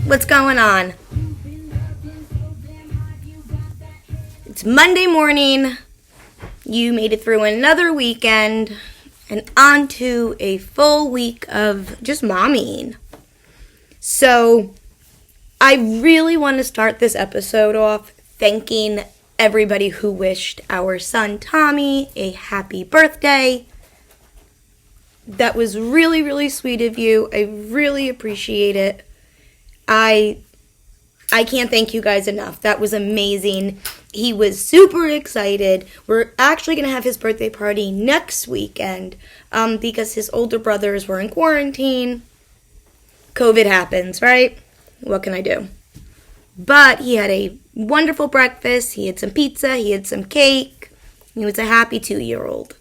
What's going on? It's Monday morning. You made it through another weekend and on to a full week of just momming. So, I really want to start this episode off thanking everybody who wished our son Tommy a happy birthday. That was really, really sweet of you. I really appreciate it. I can't thank you guys enough. That was amazing. He was super excited. We're actually going to have his birthday party next weekend because his older brothers were in quarantine. COVID happens, right? What can I do? But he had a wonderful breakfast. He had some pizza. He had some cake. He was a happy 2-year-old.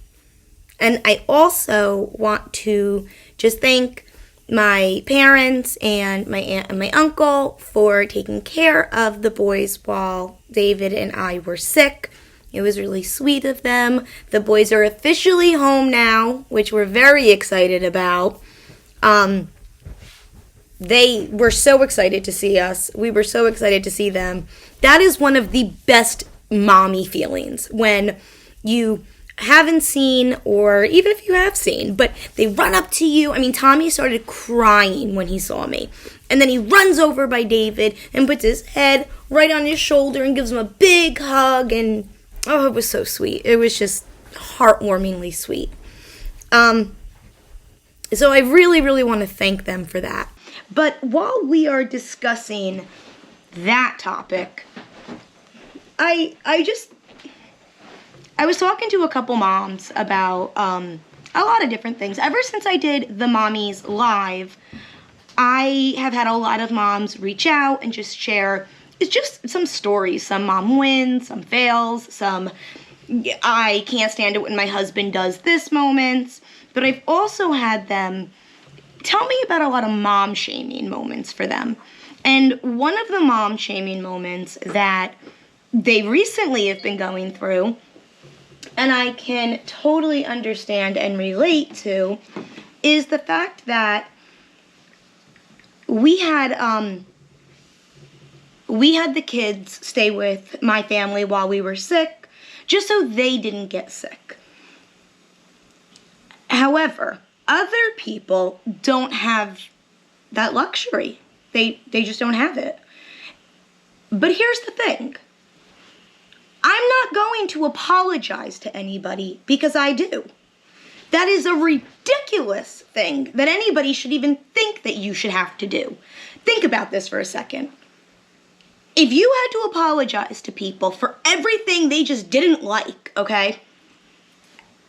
And I also want to just thank my parents and my aunt and my uncle for taking care of the boys while David and I were sick. It was really sweet of them. The boys are officially home now, which we're very excited about. They were so excited to see us. We were so excited to see them. That is one of the best mommy feelings when you haven't seen, or even if you have seen, but they run up to you. I mean, Tommy started crying when he saw me. And then he runs over by David and puts his head right on his shoulder and gives him a big hug. And, oh, it was so sweet. It was just heartwarmingly sweet. So I really, really want to thank them for that. But while we are discussing that topic, I was talking to a couple moms about a lot of different things. Ever since I did the Mommies Live, I have had a lot of moms reach out and just share, it's just some stories. Some mom wins, some fails, some I can't stand it when my husband does this moments. But I've also had them tell me about a lot of mom shaming moments for them. And one of the mom shaming moments that they recently have been going through, and I can totally understand and relate to, is the fact that we had the kids stay with my family while we were sick, just so they didn't get sick. However, other people don't have that luxury. They just don't have it. But here's the thing. I'm not going to apologize to anybody because I do. That is a ridiculous thing that anybody should even think that you should have to do. Think about this for a second. If you had to apologize to people for everything they just didn't like, okay?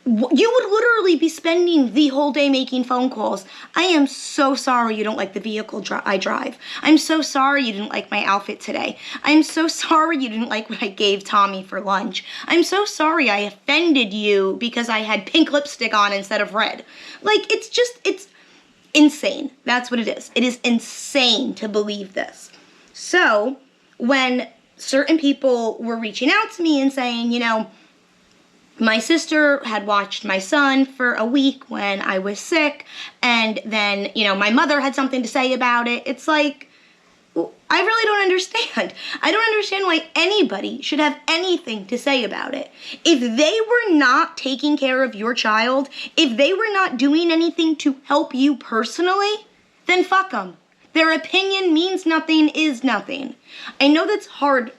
You would literally be spending the whole day making phone calls. I am so sorry you don't like the vehicle I drive. I'm so sorry you didn't like my outfit today. I'm so sorry you didn't like what I gave Tommy for lunch. I'm so sorry I offended you because I had pink lipstick on instead of red. Like, it's insane. That's what it is. It is insane to believe this. So, when certain people were reaching out to me and saying, you know, my sister had watched my son for a week when I was sick, and then, you know, my mother had something to say about it. It's like, I really don't understand. I don't understand why anybody should have anything to say about it. If they were not taking care of your child, if they were not doing anything to help you personally, then fuck them. Their opinion means nothing, is nothing. I know that's hard.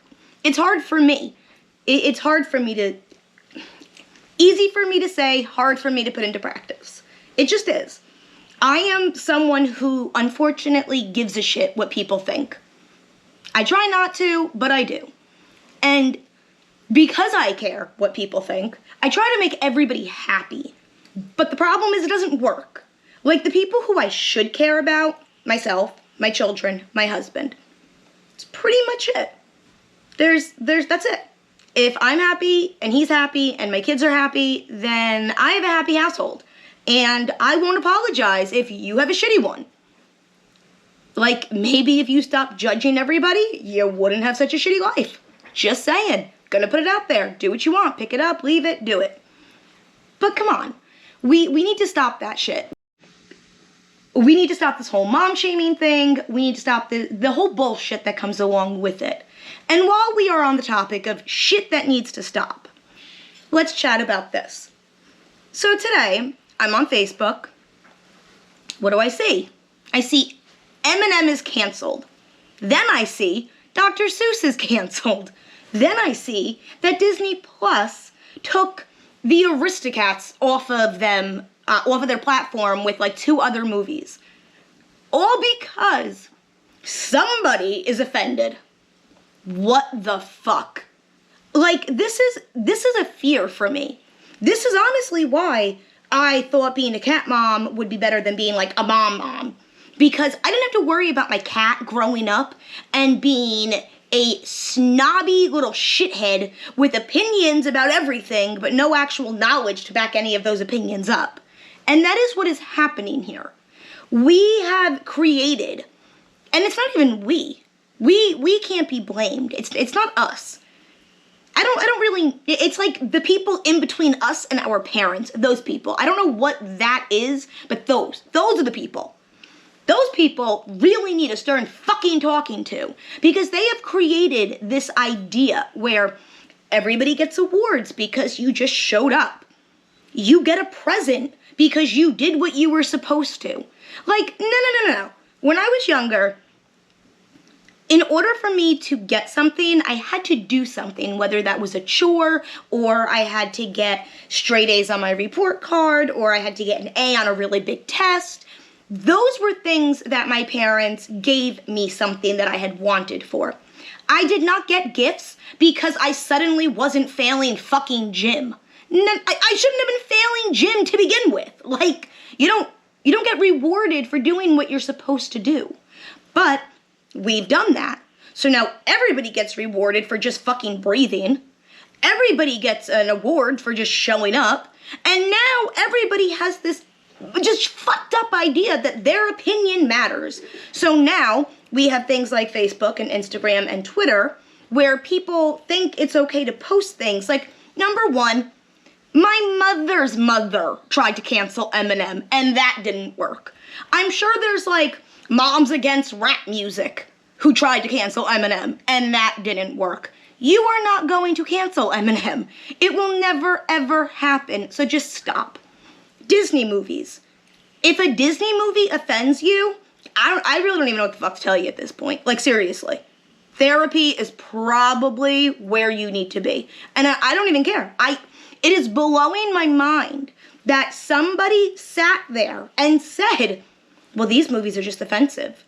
It's hard for me. It's hard for me to... Easy for me to say, hard for me to put into practice. It just is. I am someone who unfortunately gives a shit what people think. I try not to, but I do. And because I care what people think, I try to make everybody happy. But the problem is it doesn't work. Like the people who I should care about, myself, my children, my husband. It's pretty much it. That's it. If I'm happy and he's happy and my kids are happy, then I have a happy household. And I won't apologize if you have a shitty one. Like, maybe if you stopped judging everybody, you wouldn't have such a shitty life. Just saying. Gonna put it out there. Do what you want. Pick it up, leave it, do it. But come on. We need to stop that shit. We need to stop this whole mom shaming thing. We need to stop the whole bullshit that comes along with it. And while we are on the topic of shit that needs to stop, let's chat about this. So today, I'm on Facebook. What do I see? I see Eminem is canceled. Then I see Dr. Seuss is canceled. Then I see that Disney Plus took the Aristocats off of their platform with like 2 other movies. All because somebody is offended. What the fuck? Like, this is a fear for me. This is honestly why I thought being a cat mom would be better than being like a mom. Because I didn't have to worry about my cat growing up and being a snobby little shithead with opinions about everything, but no actual knowledge to back any of those opinions up. And that is what is happening here. We have created, and it's not even we can't be blamed. It's not us. I don't really, it's like the people in between us and our parents, those people. I don't know what that is, but those are the people. Those people really need a stern fucking talking to, because they have created this idea where everybody gets awards because you just showed up. You get a present because you did what you were supposed to. Like, no. When I was younger, in order for me to get something, I had to do something, whether that was a chore, or I had to get straight A's on my report card, or I had to get an A on a really big test. Those were things that my parents gave me something that I had wanted for. I did not get gifts because I suddenly wasn't failing fucking gym. I shouldn't have been failing gym to begin with. Like, you don't get rewarded for doing what you're supposed to do. But we've done that. So now everybody gets rewarded for just fucking breathing. Everybody gets an award for just showing up. And now everybody has this just fucked up idea that their opinion matters. So now we have things like Facebook and Instagram and Twitter where people think it's okay to post things. Like, number one, my mother's mother tried to cancel Eminem, and that didn't work. I'm sure there's like moms against rap music who tried to cancel Eminem, and that didn't work. You are not going to cancel Eminem. It will never, ever happen, so just stop. Disney movies. If a Disney movie offends you, I really don't even know what the fuck to tell you at this point. Like, seriously. Therapy is probably where you need to be. And I don't even care. It is blowing my mind that somebody sat there and said, well, these movies are just offensive.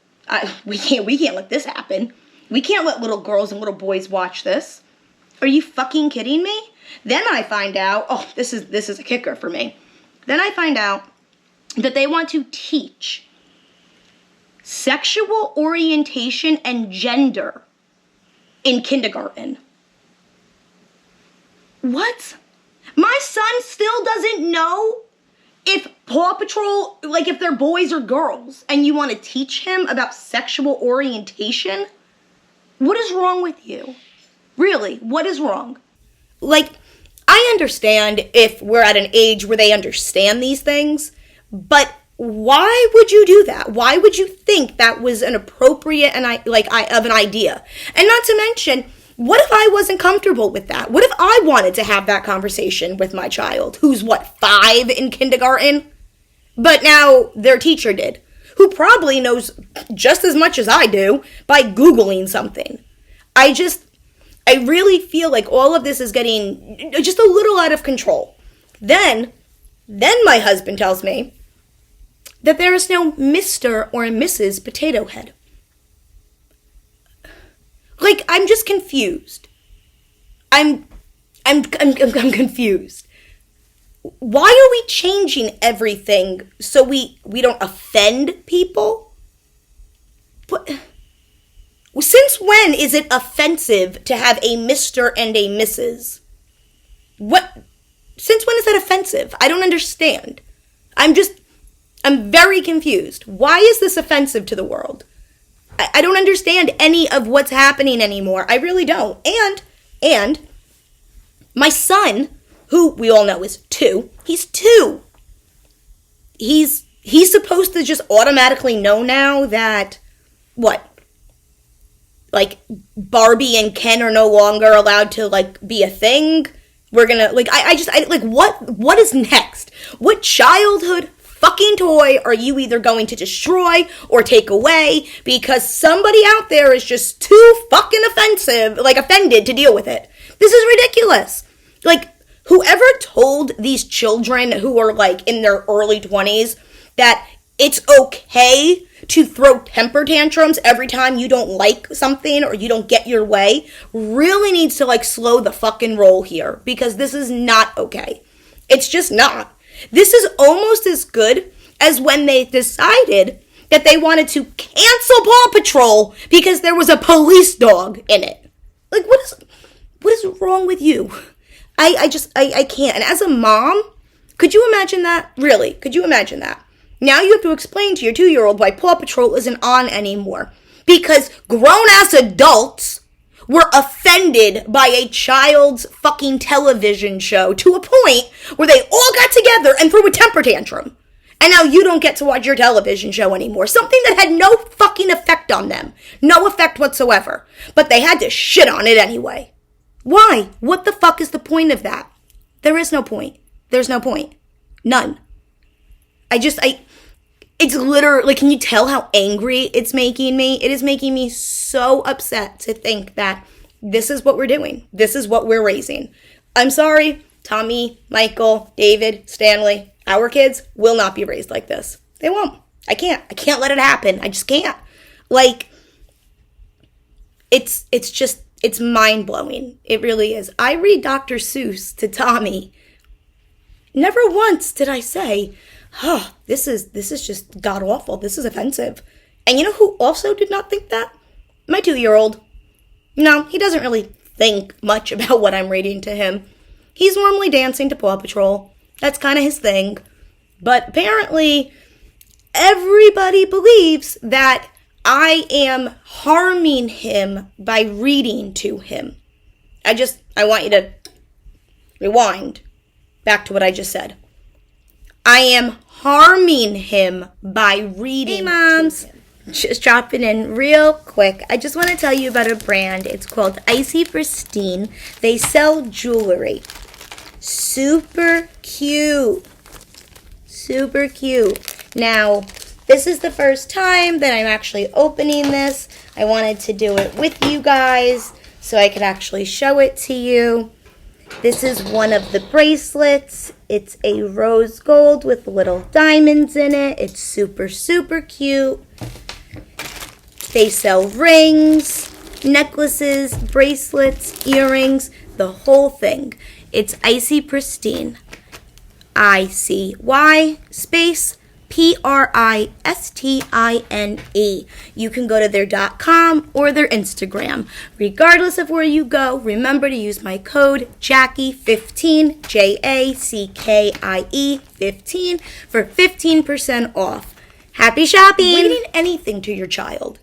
We can't let this happen. We can't let little girls and little boys watch this. Are you fucking kidding me? Then I find out, this is a kicker for me. Then I find out that they want to teach sexual orientation and gender in kindergarten. What? My son still doesn't know if Paw Patrol, like if they're boys or girls, and you want to teach him about sexual orientation? What is wrong with you? Really, what is wrong? Like, I understand if we're at an age where they understand these things, but why would you do that? Why would you think that was an appropriate of an idea? And not to mention, what if I wasn't comfortable with that? What if I wanted to have that conversation with my child, who's 5 in kindergarten? But now their teacher did, who probably knows just as much as I do by Googling something. I really feel like all of this is getting just a little out of control. Then my husband tells me that there is no Mr. or Mrs. Potato Head. Like, I'm just confused. I'm confused. Why are we changing everything so we don't offend people? But since when is it offensive to have a Mr. and a Mrs.? Since when is that offensive? I don't understand. I'm very confused. Why is this offensive to the world? I don't understand any of what's happening anymore. I really don't. And my son, who we all know is 2, he's 2. He's he's supposed to just automatically know now that, what? Like, Barbie and Ken are no longer allowed to, like, be a thing? We're gonna, like, what is next? What childhood fucking toy are you either going to destroy or take away because somebody out there is just too fucking offended to deal with it? This is ridiculous. Like, whoever told these children who are, like, in their early 20s that it's okay to throw temper tantrums every time you don't like something or you don't get your way really needs to, like, slow the fucking roll here, because this is not okay. It's just not. This is almost as good as when they decided that they wanted to cancel Paw Patrol because there was a police dog in it. Like, what is wrong with you? I can't. And as a mom, could you imagine that? Really, could you imagine that? Now you have to explain to your 2-year-old why Paw Patrol isn't on anymore. Because grown-ass adults were offended by a child's fucking television show to a point where they all got together and threw a temper tantrum. And now you don't get to watch your television show anymore. Something that had no fucking effect on them. No effect whatsoever. But they had to shit on it anyway. Why? What the fuck is the point of that? There is no point. There's no point. None. It's literally, can you tell how angry it's making me? It is making me so upset to think that this is what we're doing. This is what we're raising. I'm sorry, Tommy, Michael, David, Stanley, our kids will not be raised like this. They won't. I can't let it happen. I just can't. Like, it's mind-blowing. It really is. I read Dr. Seuss to Tommy. Never once did I say, oh, this is just god-awful. This is offensive. And you know who also did not think that? My 2-year-old. No, he doesn't really think much about what I'm reading to him. He's normally dancing to Paw Patrol. That's kind of his thing. But apparently, everybody believes that I am harming him by reading to him. I want you to rewind back to what I just said. I am harming him by reading. Hey, moms. Just dropping in real quick. I just want to tell you about a brand. It's called Icy Pristine. They sell jewelry. Super cute. Super cute. Now, this is the first time that I'm actually opening this. I wanted to do it with you guys so I could actually show it to you. This is one of the bracelets. It's a rose gold with little diamonds in it. It's super, super cute. They sell rings, necklaces, bracelets, earrings, the whole thing. It's Icy Pristine. ICY space PRISTINE. You can go to their .com or their Instagram. Regardless of where you go, remember to use my code Jackie15, JACKIE 15 for 15% off. Happy shopping! Reading anything to your child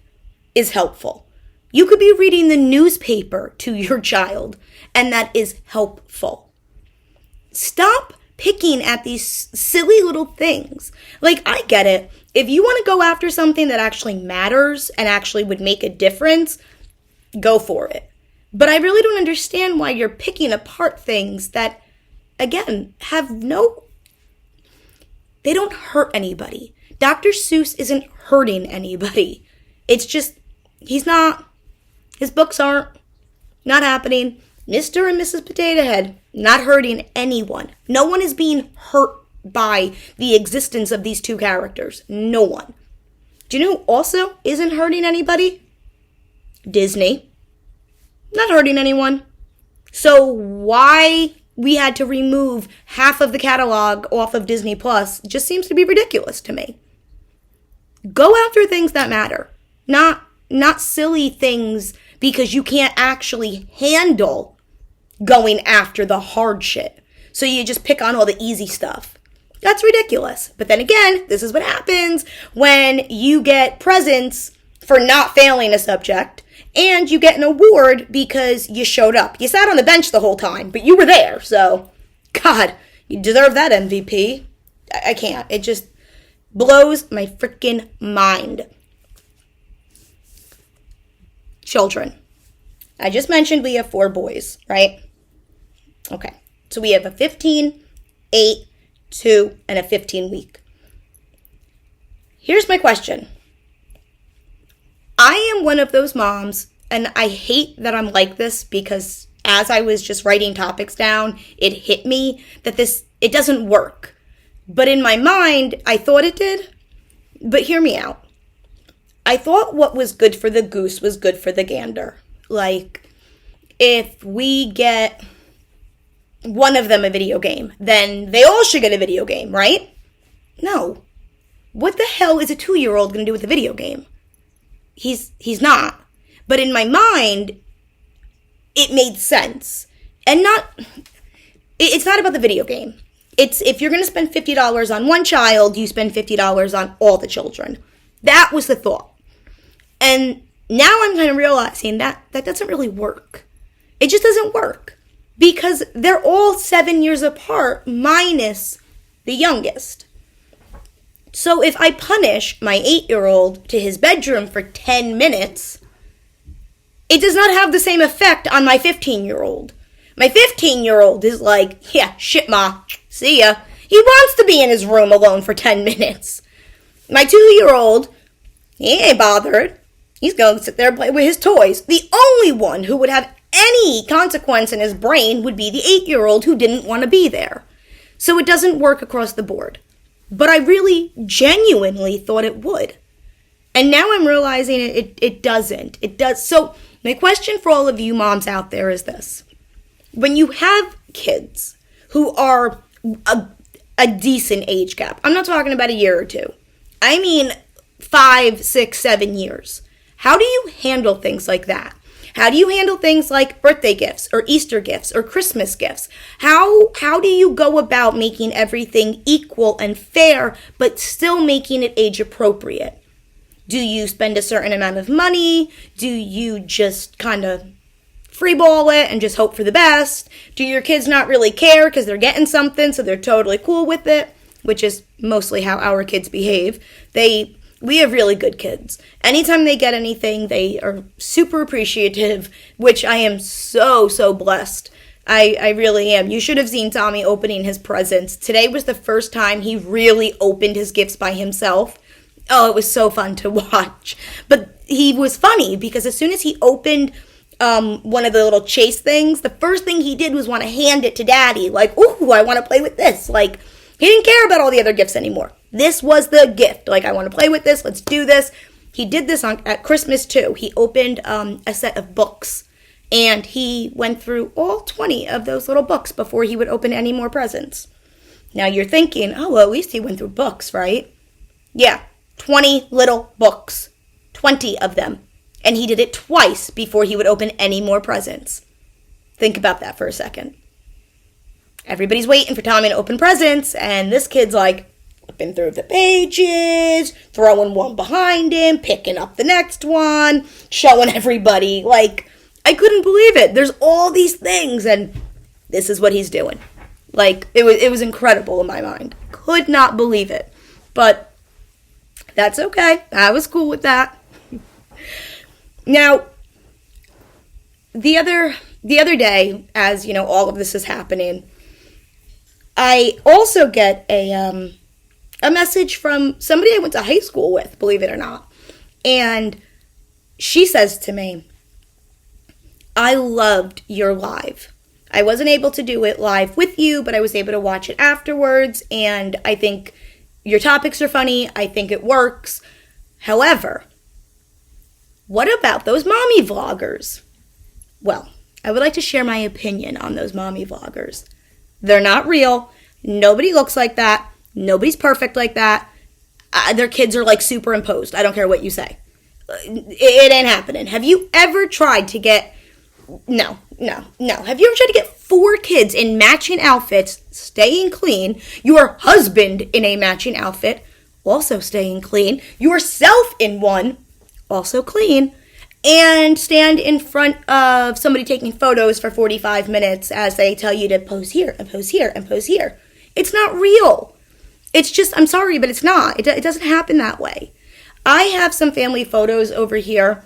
is helpful. You could be reading the newspaper to your child, and that is helpful. Stop picking at these silly little things. Like, I get it. If you want to go after something that actually matters and actually would make a difference, go for it. But I really don't understand why you're picking apart things that, again, they don't hurt anybody. Dr. Seuss isn't hurting anybody. It's just, his books aren't, not happening. Mr. and Mrs. Potato Head, not hurting anyone. No one is being hurt by the existence of these two characters. No one. Do you know who also isn't hurting anybody? Disney. Not hurting anyone. So why we had to remove half of the catalog off of Disney Plus just seems to be ridiculous to me. Go after things that matter. Not silly things because you can't actually handle going after the hard shit. So you just pick on all the easy stuff. That's ridiculous. But then again, this is what happens when you get presents for not failing a subject and you get an award because you showed up. You sat on the bench the whole time, but you were there. So, God, you deserve that MVP. I can't. Blows my freaking mind. Children. I just mentioned we have 4 boys, right? Okay. So we have a 15, 8, 2, and a 15-week. Here's my question. I am one of those moms, and I hate that I'm like this because as I was just writing topics down, it hit me that it doesn't work. But in my mind, I thought it did. But hear me out. I thought what was good for the goose was good for the gander. Like, if we get one of them a video game, then they all should get a video game, right? No. What the hell is a 2-year-old going to do with a video game? He's not. But in my mind, it made sense. And it's not about the video game. It's if you're going to spend $50 on one child, you spend $50 on all the children. That was the thought. And now I'm kind of realizing that doesn't really work. It just doesn't work. Because they're all 7 years apart, minus the youngest. So if I punish my 8-year-old to his bedroom for 10 minutes, it does not have the same effect on my 15-year-old. My 15-year-old is like, yeah, shit, ma, see ya. He wants to be in his room alone for 10 minutes. My 2-year-old, he ain't bothered. He's going to sit there and play with his toys. The only one who would have any consequence in his brain would be the 8-year-old who didn't want to be there. So it doesn't work across the board. But I really genuinely thought it would. And now I'm realizing it doesn't. It does. So my question for all of you moms out there is this. When you have kids who are a decent age gap, I'm not talking about a year or 2. I mean 5, 6, 7 years. How do you handle things like that? How do you handle things like birthday gifts or Easter gifts or Christmas gifts? How do you go about making everything equal and fair, but still making it age appropriate? Do you spend a certain amount of money? Do you just kind of freeball it and just hope for the best? Do your kids not really care because they're getting something, so they're totally cool with it? Which is mostly how our kids behave. We have really good kids. Anytime they get anything, they are super appreciative, which I am so, so blessed. I really am. You should have seen Tommy opening his presents. Today was the first time he really opened his gifts by himself. Oh, it was so fun to watch. But he was funny because as soon as he opened one of the little chase things, the first thing he did was want to hand it to Daddy. Like, ooh, I want to play with this. Like, he didn't care about all the other gifts anymore. This was the gift. Like, I want to play with this. Let's do this. He did this at Christmas, too. He opened a set of books. And he went through all 20 of those little books before he would open any more presents. Now, you're thinking, oh, well, at least he went through books, right? Yeah, 20 little books. 20 of them. And he did it twice before he would open any more presents. Think about that for a second. Everybody's waiting for Tommy to open presents, and this kid's like, flipping through the pages, throwing one behind him, picking up the next one, showing everybody. Like, I couldn't believe it. There's all these things, and this is what he's doing. Like, it was incredible in my mind. Could not believe it. But that's okay. I was cool with that. Now, the other day, as, you know, all of this is happening, I also get a message from somebody I went to high school with, believe it or not. And she says to me, I loved your live. I wasn't able to do it live with you, but I was able to watch it afterwards. And I think your topics are funny. I think it works. However, what about those mommy vloggers? Well, I would like to share my opinion on those mommy vloggers. They're not real. Nobody looks like that. Nobody's perfect like that. Their kids are like superimposed. I don't care what you say. It ain't happening. Have you ever tried to get... No. Have you ever tried to get 4 kids in matching outfits, staying clean, your husband in a matching outfit, also staying clean, yourself in one, also clean, and stand in front of somebody taking photos for 45 minutes as they tell you to pose here and pose here and pose here? It's not real. It's just, I'm sorry, but it's not. It doesn't happen that way. I have some family photos over here.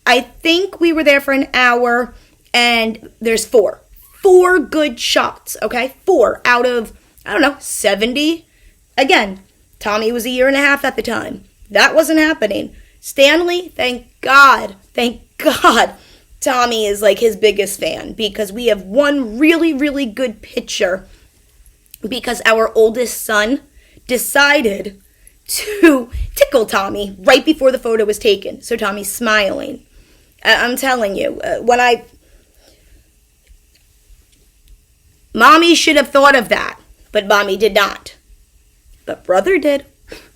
I think we were there for an hour, and there's 4. 4 good shots, okay? 4 out of, 70. Again, Tommy was a year and a half at the time. That wasn't happening. Stanley, thank God, Tommy is like his biggest fan, because we have one really, really good picture because our oldest son decided to tickle Tommy right before the photo was taken. So Tommy's smiling. I'm telling you, Mommy should have thought of that, but Mommy did not. But brother did.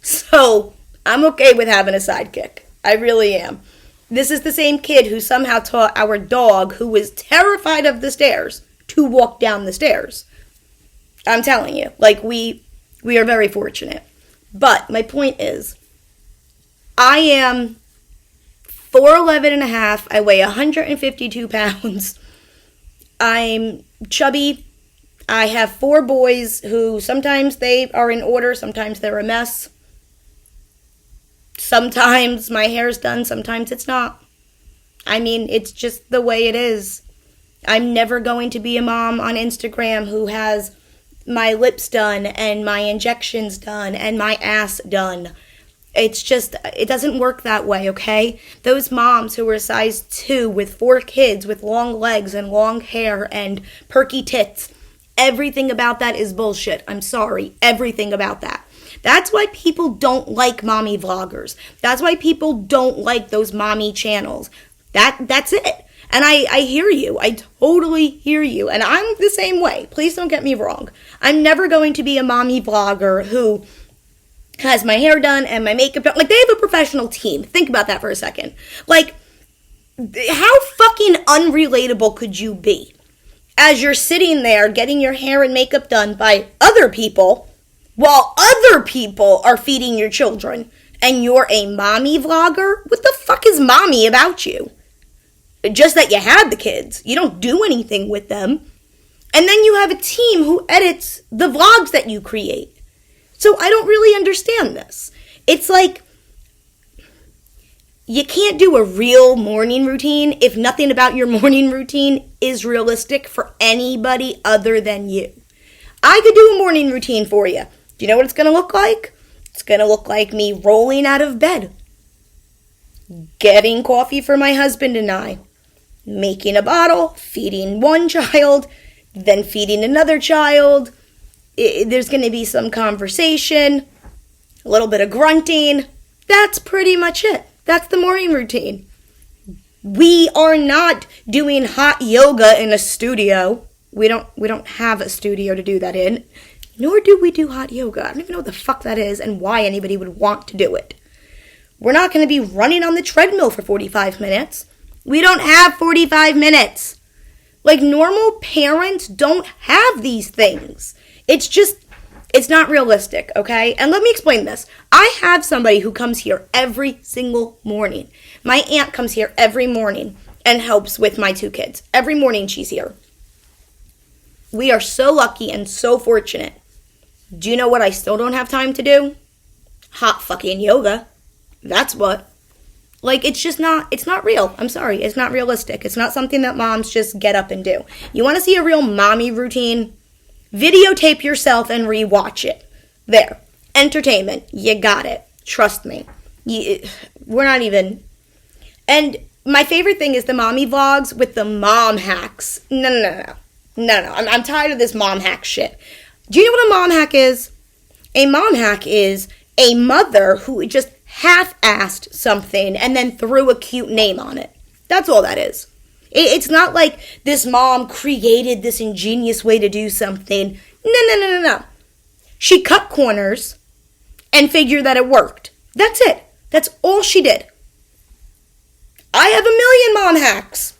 So I'm okay with having a sidekick. I really am. This is the same kid who somehow taught our dog, who was terrified of the stairs, to walk down the stairs. I'm telling you, like, we are very fortunate. But my point is, I am 4'11 and a half. I weigh 152 pounds. I'm chubby. I have 4 boys who sometimes they are in order, sometimes they're a mess. Sometimes my hair's done, sometimes it's not. I mean, it's just the way it is. I'm never going to be a mom on Instagram who has my lips done and my injections done and my ass done. It's just, it doesn't work that way, okay? Those moms who are size 2 with 4 kids with long legs and long hair and perky tits, everything about that is bullshit. I'm sorry. Everything about that. That's why people don't like mommy vloggers. That's why people don't like those mommy channels. That's it. And I hear you. I totally hear you. And I'm the same way. Please don't get me wrong. I'm never going to be a mommy vlogger who has my hair done and my makeup done. Like, they have a professional team. Think about that for a second. Like, how fucking unrelatable could you be? As you're sitting there getting your hair and makeup done by other people, while other people are feeding your children, and you're a mommy vlogger? What the fuck is mommy about you? Just that you had the kids. You don't do anything with them. And then you have a team who edits the vlogs that you create. So I don't really understand this. It's like, you can't do a real morning routine if nothing about your morning routine is realistic for anybody other than you. I could do a morning routine for you. Do you know what it's going to look like? It's going to look like me rolling out of bed, getting coffee for my husband and I, making a bottle, feeding one child, then feeding another child. There's going to be some conversation, a little bit of grunting. That's pretty much it. That's the morning routine. We are not doing hot yoga in a studio. We don't have a studio to do that in. Nor do we do hot yoga. I don't even know what the fuck that is and why anybody would want to do it. We're not going to be running on the treadmill for 45 minutes. We don't have 45 minutes. Like, normal parents don't have these things. It's not realistic, okay? And let me explain this. I have somebody who comes here every single morning. My aunt comes here every morning and helps with my 2 kids. Every morning she's here. We are so lucky and so fortunate. Do you know what I still don't have time to do? Hot fucking yoga. That's what. Like, it's not real. I'm sorry. It's not realistic. It's not something that moms just get up and do. You want to see a real mommy routine? Videotape yourself and rewatch it. There. Entertainment. You got it. Trust me. We're not even... And my favorite thing is the mommy vlogs with the mom hacks. No. I'm tired of this mom hack shit. Do you know what a mom hack is? A mom hack is a mother who just half-assed something and then threw a cute name on it. That's all that is. It's not like this mom created this ingenious way to do something. No. She cut corners and figured that it worked. That's it. That's all she did. I have 1,000,000 mom hacks.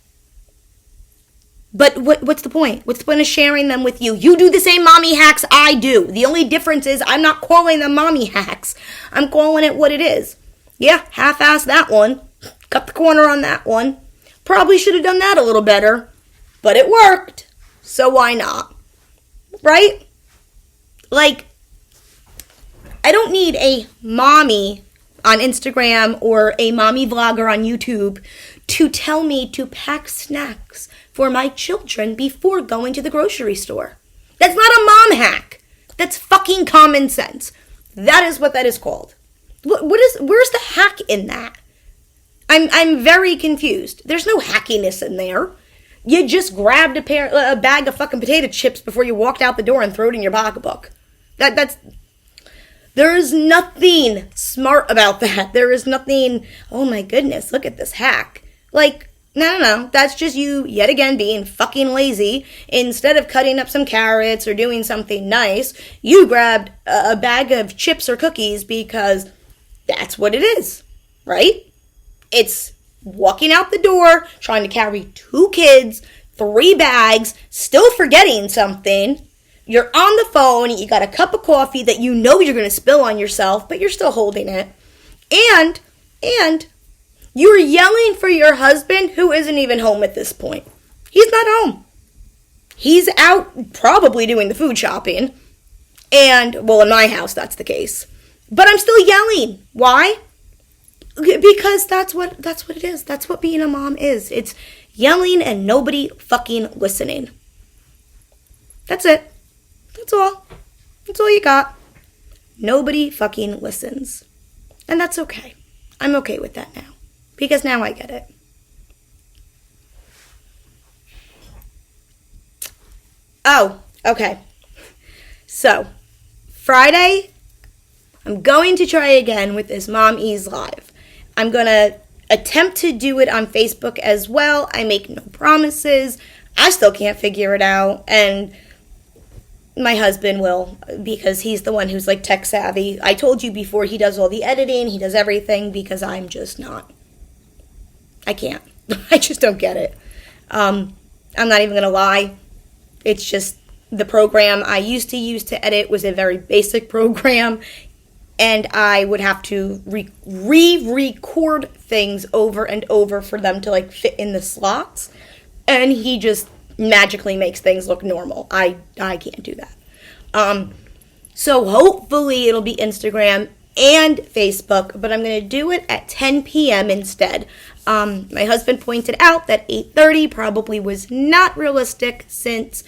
But what's the point? What's the point of sharing them with you? You do the same mommy hacks I do. The only difference is I'm not calling them mommy hacks. I'm calling it what it is. Yeah, half-assed that one. Cut the corner on that one. Probably should have done that a little better. But it worked. So why not? Right? Like, I don't need a mommy on Instagram or a mommy vlogger on YouTube to tell me to pack snacks for my children before going to the grocery store. That's not a mom hack. That's fucking common sense. That is what that is called. Where's the hack in that? I'm very confused. There's no hackiness in there. You just grabbed a bag of fucking potato chips before you walked out the door and threw it in your pocketbook. There is nothing smart about that. There is nothing, oh my goodness, look at this hack. Like, no. That's just you, yet again, being fucking lazy. Instead of cutting up some carrots or doing something nice, you grabbed a bag of chips or cookies because that's what it is, right? It's walking out the door, trying to carry 2 kids, 3 bags, still forgetting something. You're on the phone, you got a cup of coffee that you know you're going to spill on yourself, but you're still holding it. And you're yelling for your husband who isn't even home at this point. He's not home. He's out probably doing the food shopping. And, well, in my house, that's the case. But I'm still yelling. Why? Because that's what it is. That's what being a mom is. It's yelling and nobody fucking listening. That's it. That's all. That's all you got. Nobody fucking listens. And that's okay. I'm okay with that now. Because now I get it. Oh, okay. So, Friday, I'm going to try again with this Mom Ease Live. I'm going to attempt to do it on Facebook as well. I make no promises. I still can't figure it out. And my husband will, because he's the one who's like tech savvy. I told you before, he does all the editing. He does everything because I'm just not. I can't. I just don't get it. I'm not even going to lie. It's just the program I used to use to edit was a very basic program. And I would have to re-record things over and over for them to like fit in the slots. And he just magically makes things look normal. I can't do that. So hopefully it'll be Instagram and Facebook, but I'm going to do it at 10 p.m. instead. My husband pointed out that 8:30 probably was not realistic since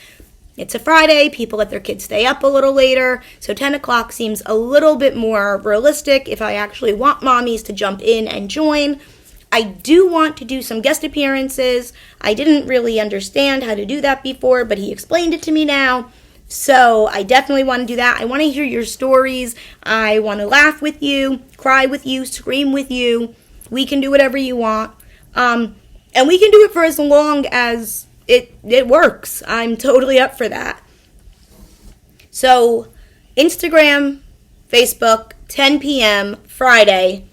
it's a Friday, people let their kids stay up a little later, so 10 o'clock seems a little bit more realistic if I actually want mommies to jump in and join. I do want to do some guest appearances. I didn't really understand how to do that before, but he explained it to me now. So I definitely want to do that. I want to hear your stories. I want to laugh with you, cry with you, scream with you. We can do whatever you want. And we can do it for as long as it works. I'm totally up for that. So Instagram, Facebook, 10 p.m. Friday.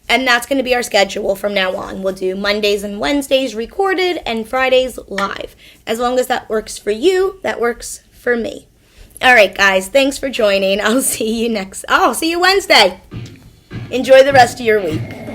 And that's going to be our schedule from now on. We'll do Mondays and Wednesdays recorded and Fridays live. As long as that works for you, that works for me. All right, guys. Thanks for joining. I'll see you Wednesday. Enjoy the rest of your week.